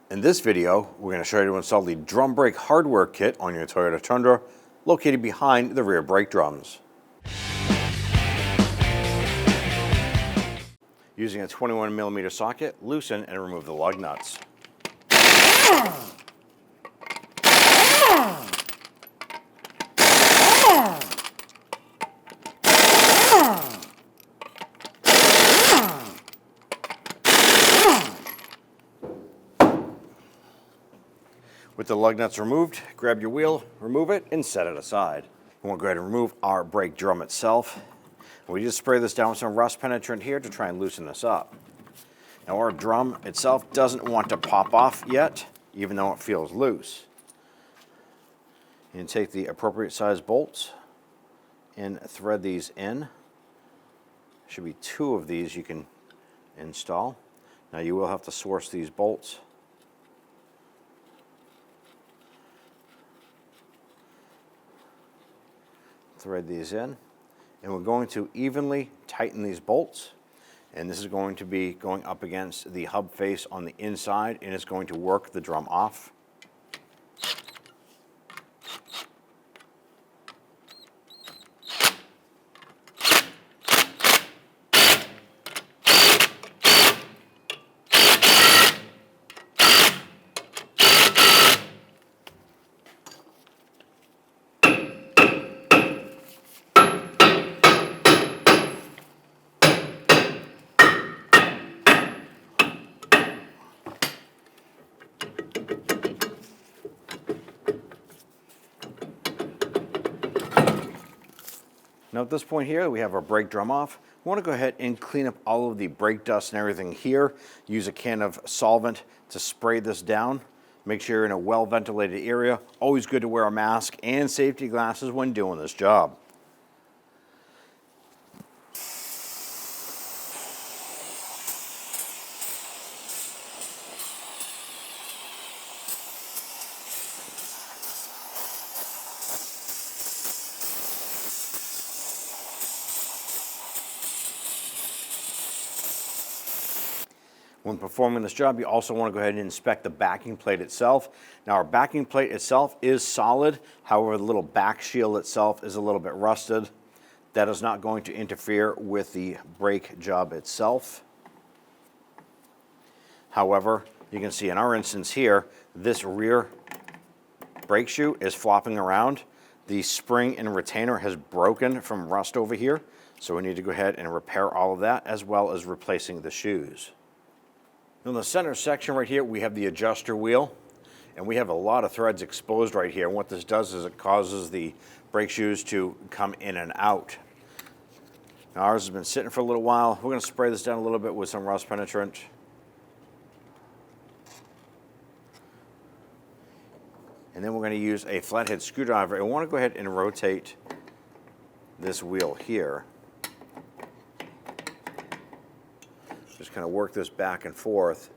In this video, we're going to show you how to install the drum brake hardware kit on your Toyota Tundra, located behind the rear brake drums. Using a 21mm socket, loosen and remove the lug nuts. With the lug nuts removed, grab your wheel, remove it, and set it aside. We want to go ahead and remove our brake drum itself. We just spray this down with some rust penetrant here to try and loosen this up. Now our drum itself doesn't want to pop off yet, even though it feels loose. You can take the appropriate size bolts and thread these in. Should be 2 of these you can install. Now you will have to source these bolts. Thread these in, and we're going to evenly tighten these bolts, and this is going to be going up against the hub face on the inside, and it's going to work the drum off. Now at this point here, we have our brake drum off. We want to go ahead and clean up all of the brake dust and everything here. Use a can of solvent to spray this down. Make sure you're in a well-ventilated area. Always good to wear a mask and safety glasses when doing this job. When performing this job, you also want to go ahead and inspect the backing plate itself. Now our backing plate itself is solid, however the little back shield itself is a little bit rusted. That is not going to interfere with the brake job itself. However, you can see in our instance here, this rear brake shoe is flopping around. The spring and retainer has broken from rust over here, so we need to go ahead and repair all of that, as well as replacing the shoes. In the center section right here, we have the adjuster wheel, and we have a lot of threads exposed right here. And what this does is it causes the brake shoes to come in and out. Now ours has been sitting for a little while. We're going to spray this down a little bit with some rust penetrant. And then we're going to use a flathead screwdriver. And we want to go ahead and rotate this wheel here. Just kind of work this back and forth,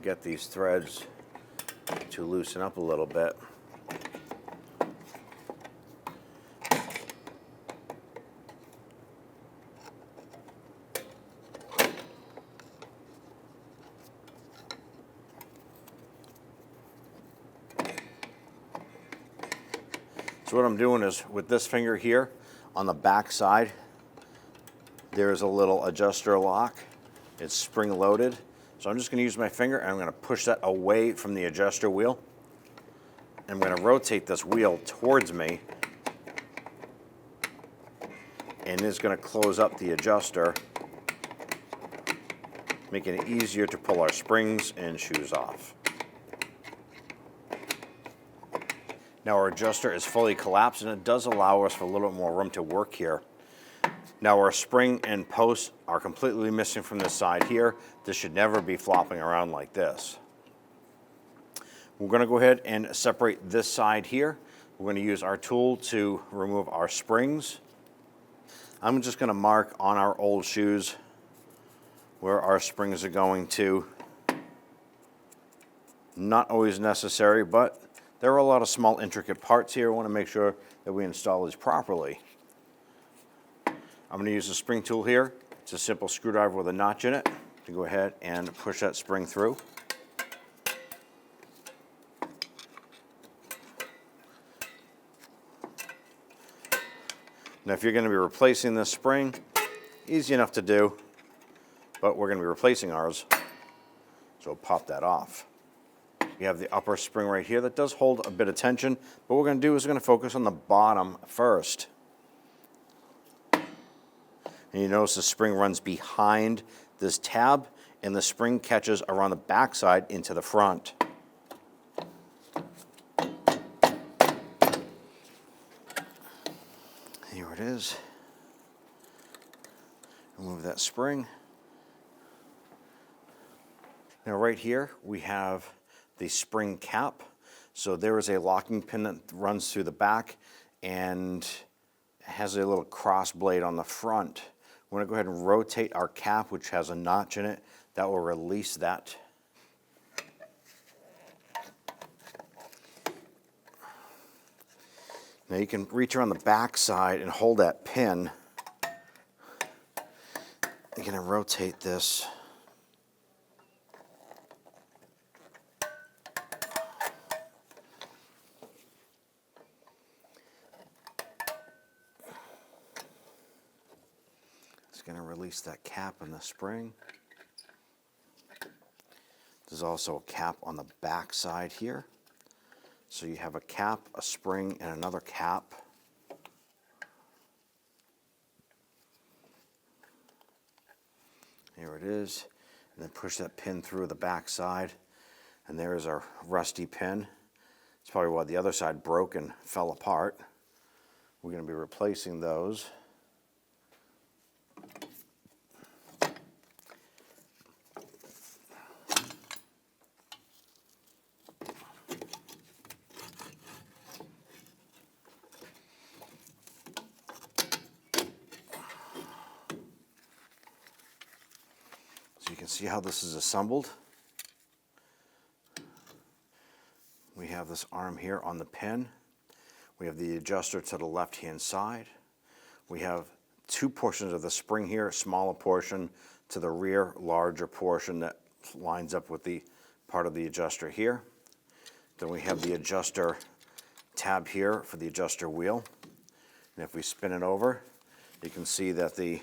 get these threads to loosen up a little bit. So what I'm doing is with this finger here on the back side, there's a little adjuster lock. It's spring loaded. So I'm just going to use my finger and I'm going to push that away from the adjuster wheel. I'm going to rotate this wheel towards me, and it's going to close up the adjuster, making it easier to pull our springs and shoes off. Now our adjuster is fully collapsed, and it does allow us for a little bit more room to work here. Now our spring and posts are completely missing from this side here. This should never be flopping around like this. We're going to go ahead and separate this side here. We're going to use our tool to remove our springs. I'm just going to mark on our old shoes where our springs are going to. Not always necessary, but there are a lot of small intricate parts here. I want to make sure that we install these properly. I'm going to use the spring tool here. It's a simple screwdriver with a notch in it. to go ahead and push that spring through. Now, if you're going to be replacing this spring, easy enough to do, but we're going to be replacing ours, so pop that off. You have the upper spring right here that does hold a bit of tension, but what we're going to do is we're going to focus on the bottom first. And you notice the spring runs behind this tab, and the spring catches around the backside into the front. Here it is. Remove that spring. Now right here we have the spring cap. So there is a locking pin that runs through the back and has a little cross blade on the front. We're going to go ahead and rotate our cap, which has a notch in it. That will release that. Now you can reach around the back side and hold that pin. You're going to rotate this. It's going to release that cap in the spring. There's also a cap on the back side here. So you have a cap, a spring, and another cap. Here it is. And then push that pin through the back side. And there is our rusty pin. It's probably why the other side broke and fell apart. We're going to be replacing those. So you can see how this is assembled. We have this arm here on the pin. We have the adjuster to the left-hand side. We have two portions of the spring here, a smaller portion to the rear, larger portion that lines up with the part of the adjuster here. Then we have the adjuster tab here for the adjuster wheel. And if we spin it over, you can see that the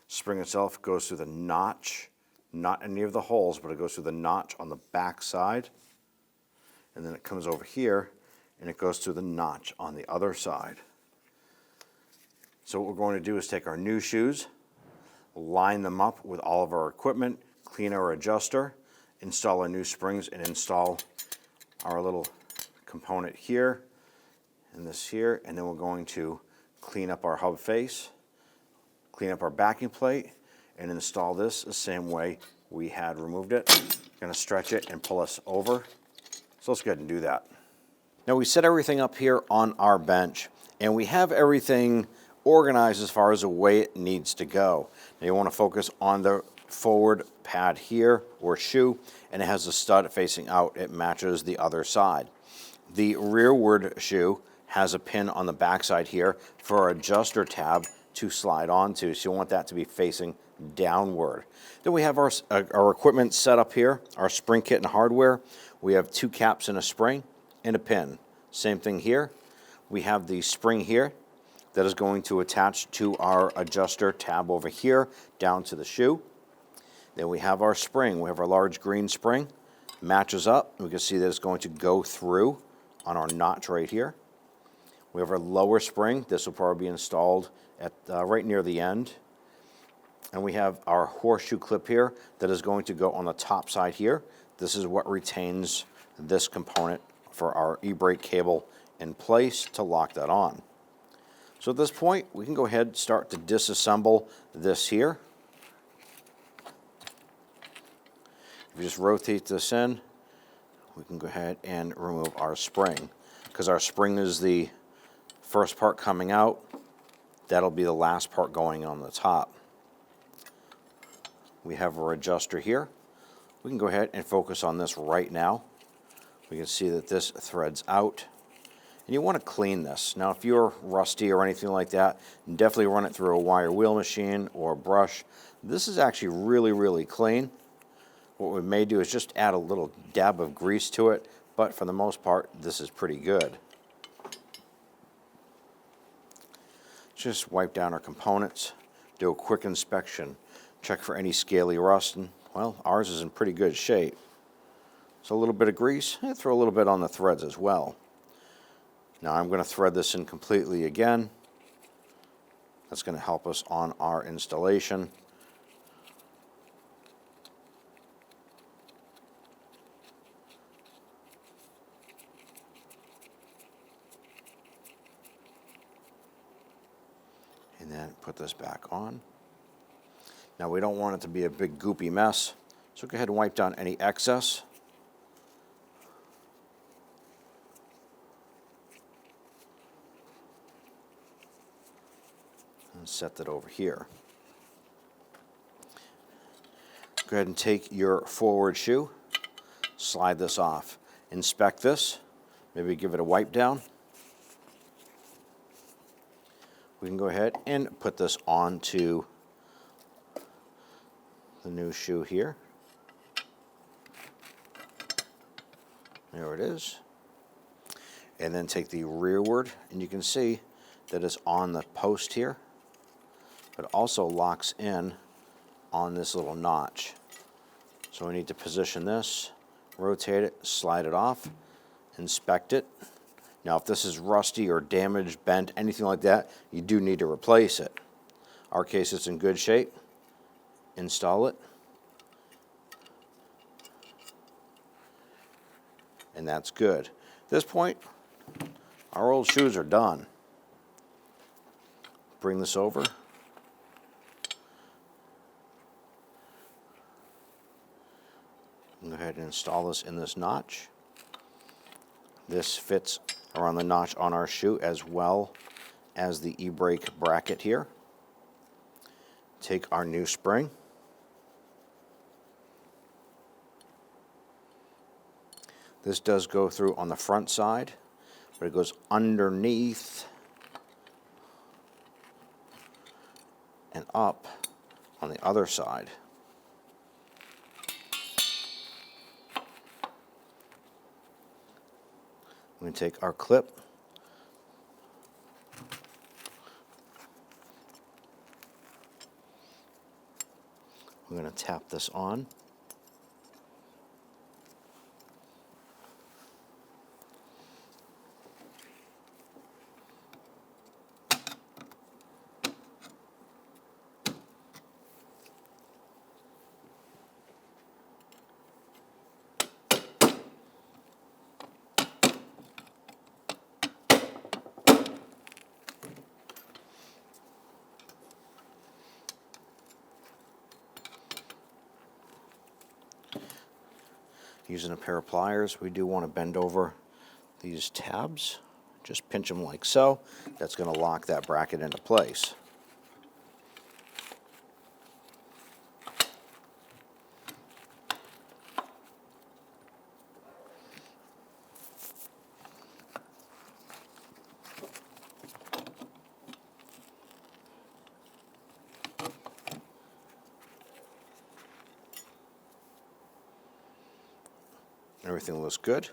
spring itself goes through the notch, not any of the holes, but it goes through the notch on the back side. And then it comes over here and it goes through the notch on the other side. So what we're going to do is take our new shoes, line them up with all of our equipment, clean our adjuster, install our new springs, and install our little component here and this here. And then we're going to clean up our hub face, clean up our backing plate, and install this the same way we had removed it. Going to stretch it and pull us over. So let's go ahead and do that. Now we set everything up here on our bench, and we have everything organized as far as the way it needs to go. Now you want to focus on the forward pad here, or shoe, and it has a stud facing out. It matches the other side. The rearward shoe has a pin on the back side here for our adjuster tab to slide onto, so you want that to be facing downward. Then we have our equipment set up here, our spring kit and hardware. We have two caps and a spring and a pin. Same thing here. We have the spring here that is going to attach to our adjuster tab over here down to the shoe. Then we have our spring. We have our large green spring. Matches up. We can see that it's going to go through on our notch right here. We have our lower spring. This will probably be installed at right near the end. And we have our horseshoe clip here that is going to go on the top side here. This is what retains this component for our e-brake cable in place to lock that on. So at this point, we can go ahead and start to disassemble this here. If you just rotate this in, we can go ahead and remove our spring. Because our spring is the first part coming out, that'll be the last part going on the top. We have our adjuster here. We can go ahead and focus on this right now. We can see that this threads out, And you want to clean this. Now, if you're rusty or anything like that, definitely run it through a wire wheel machine or a brush. This is actually really, really clean. What we may do is just add a little dab of grease to it, but for the most part, this is pretty good. Just wipe down our components, do a quick inspection, check for any scaly rust, and, well, ours is in pretty good shape. So a little bit of grease, and throw a little bit on the threads as well. Now I'm going to thread this in completely again. That's going to help us on our installation. And then put this back on. Now we don't want it to be a big goopy mess, so go ahead and wipe down any excess. And set that over here. Go ahead and take your forward shoe, slide this off. Inspect this, maybe give it a wipe down. We can go ahead and put this onto the new shoe here. There it is. And then take the rearward, and you can see that it's on the post here, but also locks in on this little notch. So we need to position this, rotate it, slide it off, inspect it. Now, if this is rusty or damaged, bent, anything like that, you do need to replace it. Our case, it's in good shape. Install it. And that's good. At this point, our old shoes are done. Bring this over. Go ahead and install this in this notch. This fits around the notch on our shoe as well as the e-brake bracket here. Take our new spring. This does go through on the front side, but it goes underneath and up on the other side. We're going to take our clip, we're going to tap this on. Using a pair of pliers, we do want to bend over these tabs. Just pinch them like so. That's going to lock that bracket into place. Everything looks good.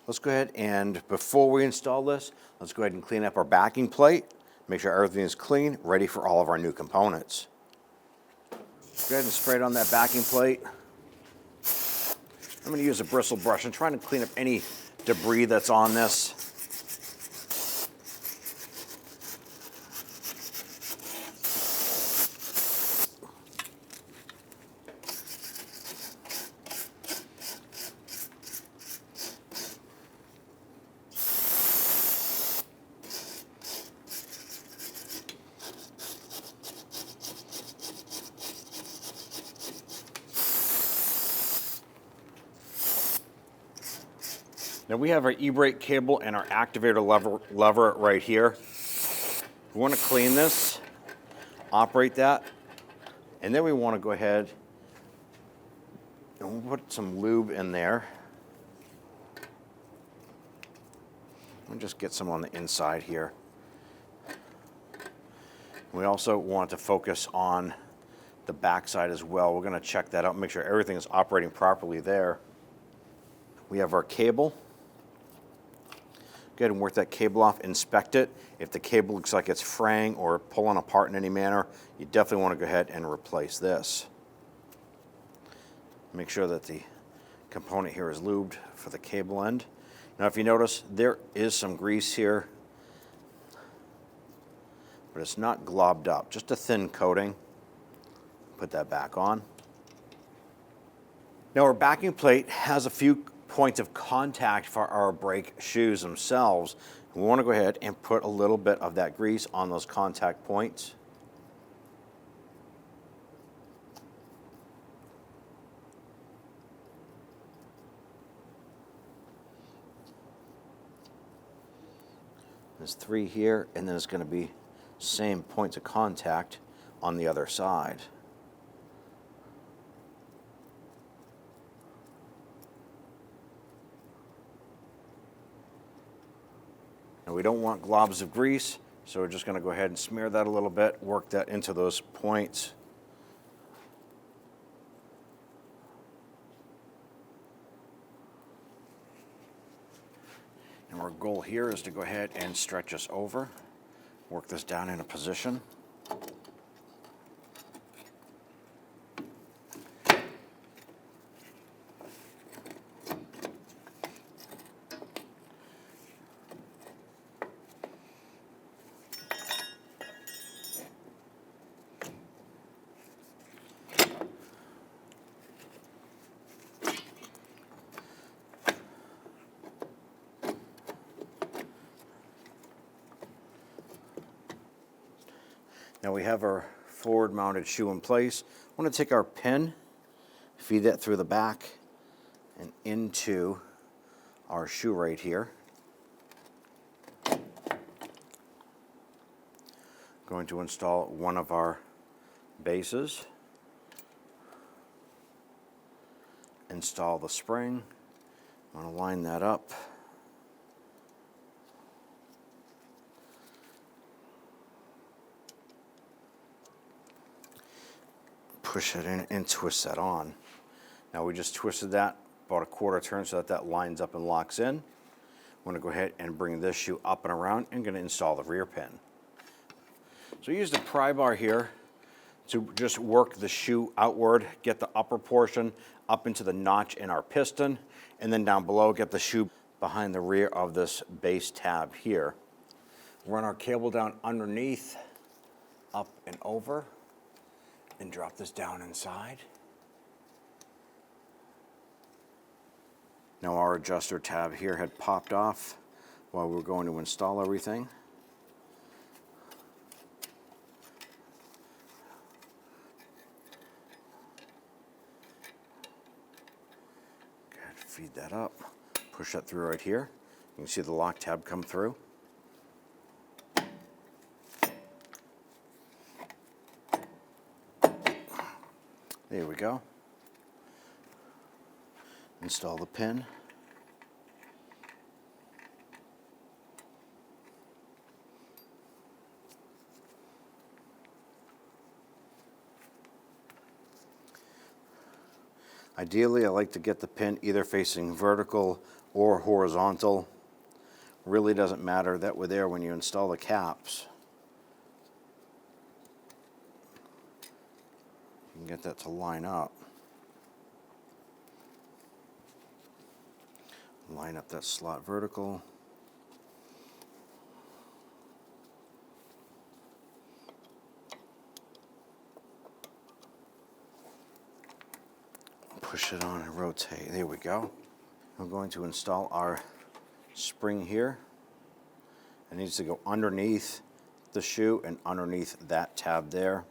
Let's go ahead and, before we install this, let's go ahead and clean up our backing plate. Make sure everything is clean, ready for all of our new components. Go ahead and spray it on that backing plate. I'm going to use a bristle brush. I'm trying to clean up any debris that's on this. Now we have our e-brake cable and our activator lever right here. We want to clean this, operate that, and then we want to go ahead and we'll put some lube in there. And just get some on the inside here. We also want to focus on the back side as well. We're going to check that out, make sure everything is operating properly there. We have our cable. Go ahead and work that cable off, inspect it. If the cable looks like it's fraying or pulling apart in any manner, you definitely want to go ahead and replace this. Make sure that the component here is lubed for the cable end. Now if you notice, there is some grease here, but it's not globbed up, just a thin coating. Put that back on. Now our backing plate has a few points of contact for our brake shoes themselves. We want to go ahead and put a little bit of that grease on those contact points. There's 3 here, and then it's going to be same points of contact on the other side. Now we don't want globs of grease, so we're just going to go ahead and smear that a little bit, work that into those points. And our goal here is to go ahead and stretch this over, work this down in a position. Now we have our forward mounted shoe in place. I want to take our pin, feed that through the back and into our shoe right here. Going to install one of our bases. Install the spring. I want to line that up. Push it in and twist that on. Now we just twisted that about a quarter turn so that that lines up and locks in. I'm going to go ahead and bring this shoe up and around and going to install the rear pin. So I used a pry bar here to just work the shoe outward, get the upper portion up into the notch in our piston, and then down below get the shoe behind the rear of this base tab here. Run our cable down underneath, up and over, and drop this down inside. Now our adjuster tab here had popped off while we were going to install everything. Go ahead, feed that up, push that through right here. You can see the lock tab come through. There we go. Install the pin. Ideally, I like to get the pin either facing vertical or horizontal. Really doesn't matter, that way there when you install the caps. You can get that to line up. Line up that slot vertical. Push it on and rotate. There we go. I'm going to install our spring here. It needs to go underneath the shoe and underneath that tab there.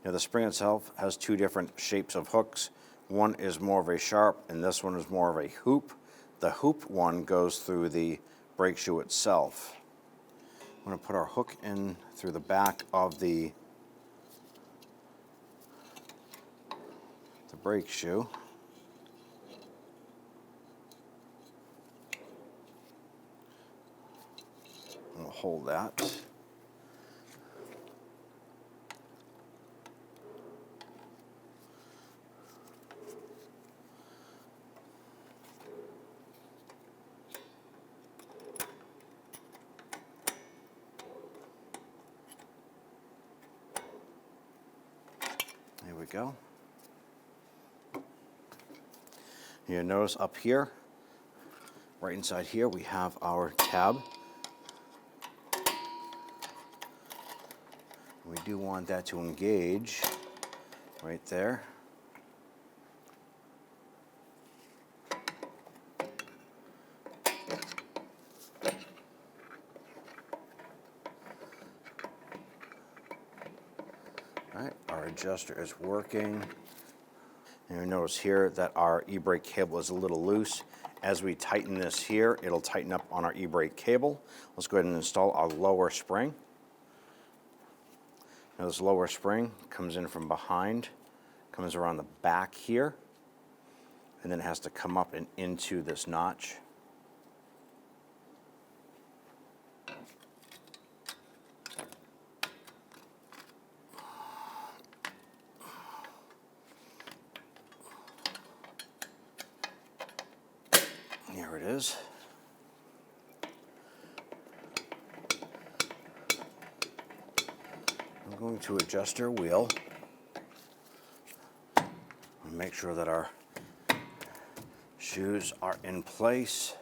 Now the spring itself has 2 different shapes of hooks. One is more of a sharp and this one is more of a hoop. The hoop one goes through the brake shoe itself. I'm going to put our hook in through the back of the brake shoe. hold that. There we go. You notice up here, right inside here, we have our tab. We do want that to engage right there. All right, our adjuster is working. And you notice here that our e-brake cable is a little loose. As we tighten this here, it'll tighten up on our e-brake cable. Let's go ahead and install our lower spring. Now this lower spring comes in from behind, comes around the back here, and then it has to come up and into this notch. There it is. I'm going to adjust our wheel and make sure that our shoes are in place.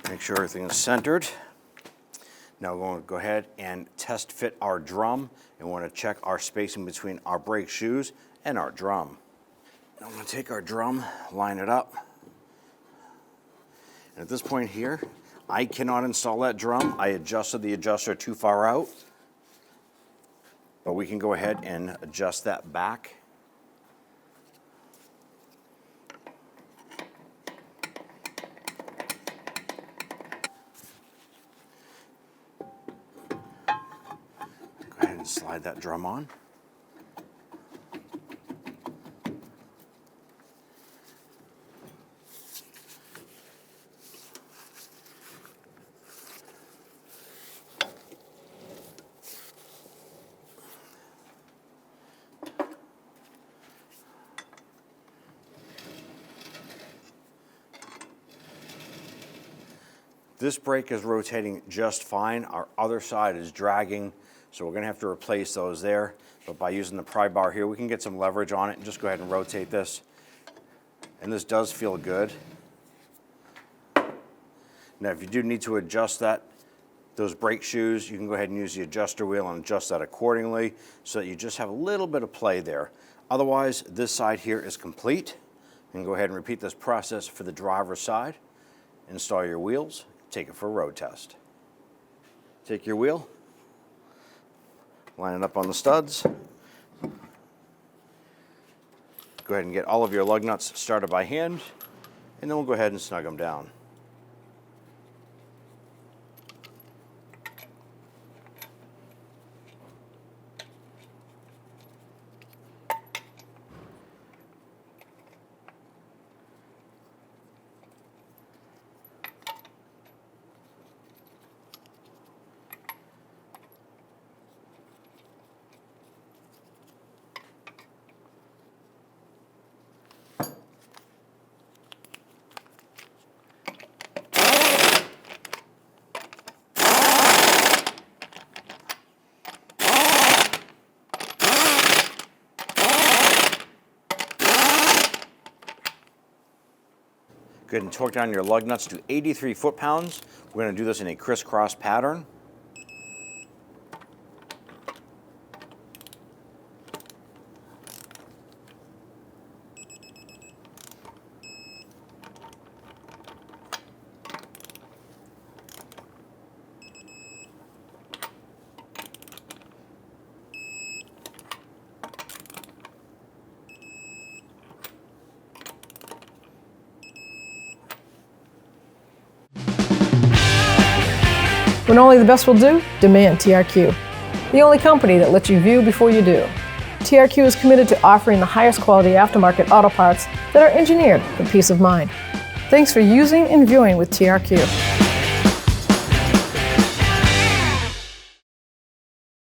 Make sure everything is centered. Now we're going to go ahead and test fit our drum, and we want to check our spacing between our brake shoes and our drum. Now I'm going to take our drum, line it up. And at this point here, I cannot install that drum. I adjusted the adjuster too far out, but we can go ahead and adjust that back. And slide that drum on. This brake is rotating just fine. Our other side is dragging, so we're going to have to replace those there. But by using the pry bar here, we can get some leverage on it and just go ahead and rotate this. And this does feel good. Now, if you do need to adjust those brake shoes, you can go ahead and use the adjuster wheel and adjust that accordingly so that you just have a little bit of play there. Otherwise, this side here is complete. You can go ahead and repeat this process for the driver's side. Install your wheels, take it for a road test. Take your wheel, line it up on the studs. Go ahead and get all of your lug nuts started by hand, and then we'll go ahead and snug them down. Go ahead and torque down your lug nuts to 83 foot-pounds. We're going to do this in a crisscross pattern. When only the best will do, demand TRQ. The only company that lets you view before you do. TRQ is committed to offering the highest quality aftermarket auto parts that are engineered for peace of mind. Thanks for using and viewing with TRQ.